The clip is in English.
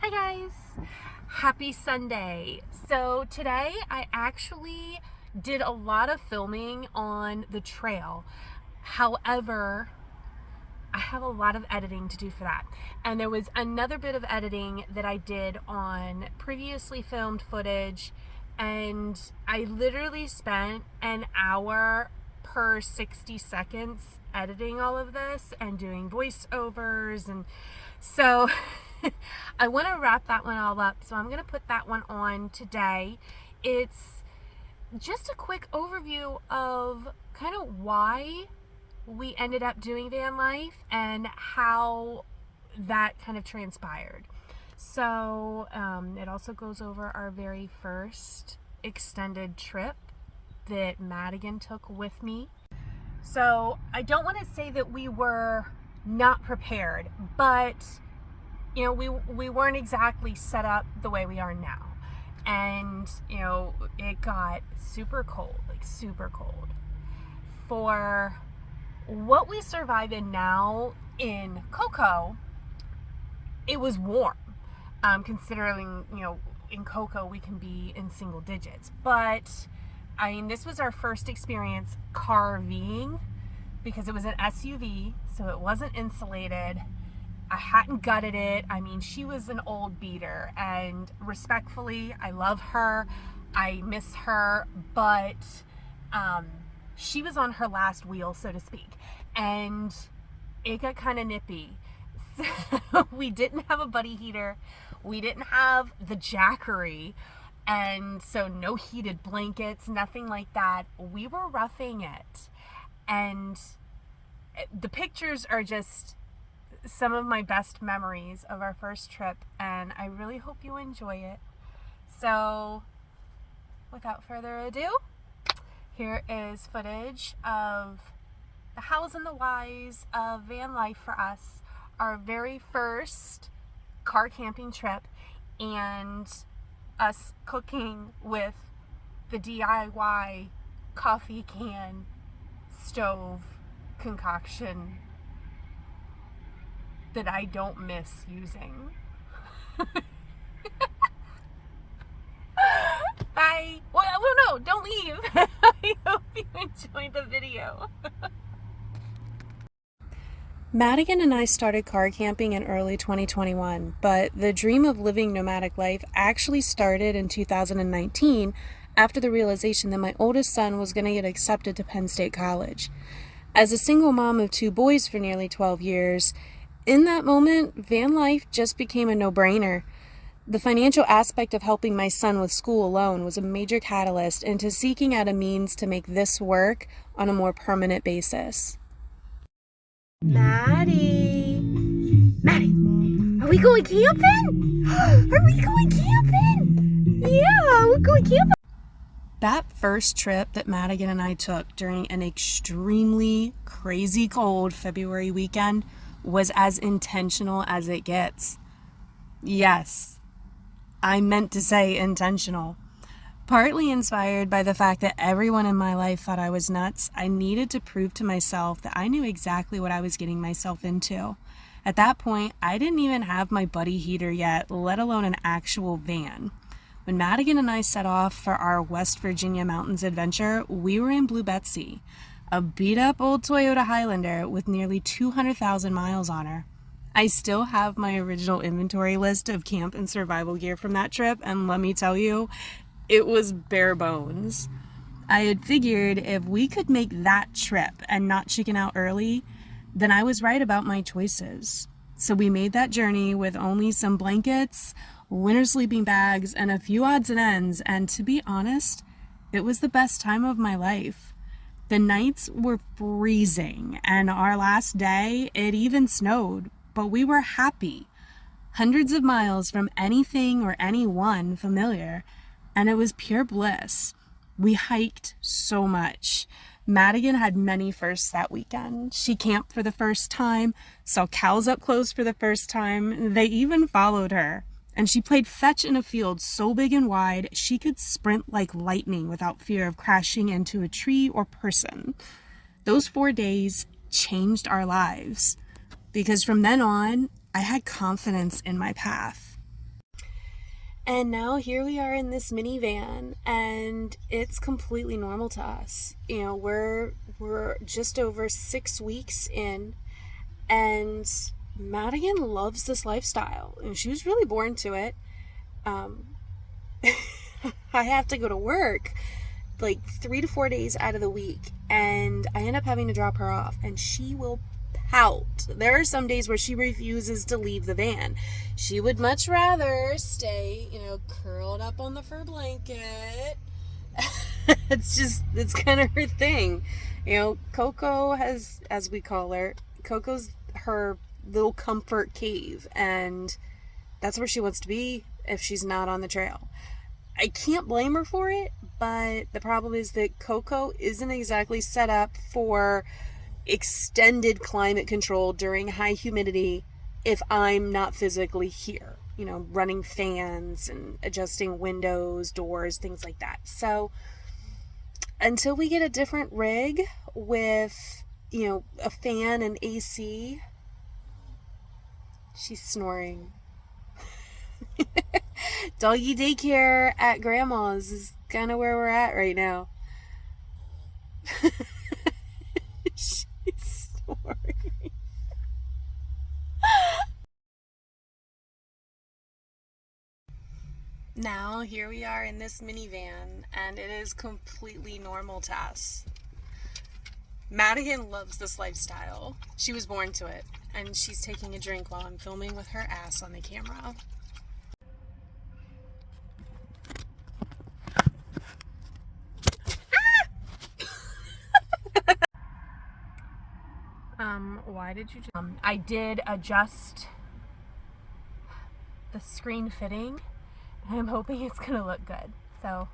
Hi guys, happy Sunday. So today I actually did a lot of filming on the trail. However, I have a lot of editing to do for that. And there was another bit of editing that I did on previously filmed footage, and I literally spent an hour per 60 seconds editing all of this and doing voiceovers, and so I want to wrap that one all up. So I'm going to put that one on today. It's just a quick overview of kind of why we ended up doing van life and how that kind of transpired. So it also goes over our very first extended trip that Madigan took with me. So I don't want to say that we were not prepared, but we weren't exactly set up the way we are now. And it got super cold, like super cold. For what we survive in now in Cocoa, it was warm. Considering, in Cocoa we can be in single digits. But I mean, this was our first experience carving because it was an SUV, so it wasn't insulated. I hadn't gutted it. I mean, she was an old beater, and respectfully, I love her. I miss her, but she was on her last wheel, so to speak, and it got kind of nippy. So we didn't have a buddy heater. We didn't have the Jackery, and so no heated blankets, nothing like that. We were roughing it, and the pictures are just some of my best memories of our first trip, and I really hope you enjoy it. So without further ado, here is footage of the hows and the whys of van life for us, our very first car camping trip, and us cooking with the DIY coffee can stove concoction that I don't miss using. Bye. Well, no, don't leave. I hope you enjoyed the video. Madigan and I started car camping in early 2021, but the dream of living nomadic life actually started in 2019 after the realization that my oldest son was going to get accepted to Penn State College. As a single mom of 2 boys for nearly 12 years, in that moment, van life just became a no-brainer. The financial aspect of helping my son with school alone was a major catalyst into seeking out a means to make this work on a more permanent basis. Maddie! Maddie! Are we going camping? Are we going camping? Yeah, we're going camping! That first trip that Madigan and I took during an extremely crazy cold February weekend was as intentional as it gets. Yes, I meant to say intentional. Partly inspired by the fact that everyone in my life thought I was nuts, I needed to prove to myself that I knew exactly what I was getting myself into. At that point, I didn't even have my buddy heater yet, let alone an actual van. When Madigan and I set off for our West Virginia mountains adventure, we were in Blue Betsy, a beat-up old Toyota Highlander with nearly 200,000 miles on her. I still have my original inventory list of camp and survival gear from that trip, and let me tell you, it was bare bones. I had figured if we could make that trip and not chicken out early, then I was right about my choices. So we made that journey with only some blankets, winter sleeping bags, and a few odds and ends, and to be honest, it was the best time of my life. The nights were freezing, and our last day, it even snowed, but we were happy. Hundreds of miles from anything or anyone familiar, and it was pure bliss. We hiked so much. Madigan had many firsts that weekend. She camped for the first time, saw cows up close for the first time. They even followed her. And she played fetch in a field so big and wide, she could sprint like lightning without fear of crashing into a tree or person. Those 4 days changed our lives, because from then on, I had confidence in my path. And now here we are in this minivan, and it's completely normal to us. You know, we're just over 6 weeks in, and Madigan loves this lifestyle, and she was really born to it. I have to go to work like 3 to 4 days out of the week, and I end up having to drop her off, and she will pout. There are some days where she refuses to leave the van. She would much rather stay, curled up on the fur blanket. It's kind of her thing. Coco has, as we call her, Coco's her little comfort cave, and that's where she wants to be if she's not on the trail. I can't blame her for it, but the problem is that Coco isn't exactly set up for extended climate control during high humidity if I'm not physically here, running fans and adjusting windows, doors, things like that. So until we get a different rig with, a fan and AC, she's snoring. Doggy daycare at grandma's is kind of where we're at right now. She's snoring. Now, here we are in this minivan, and it is completely normal to us. Madigan loves this lifestyle. She was born to it, and she's taking a drink while I'm filming with her ass on the camera. Why did you I did adjust the screen fitting, and I'm hoping it's gonna look good. So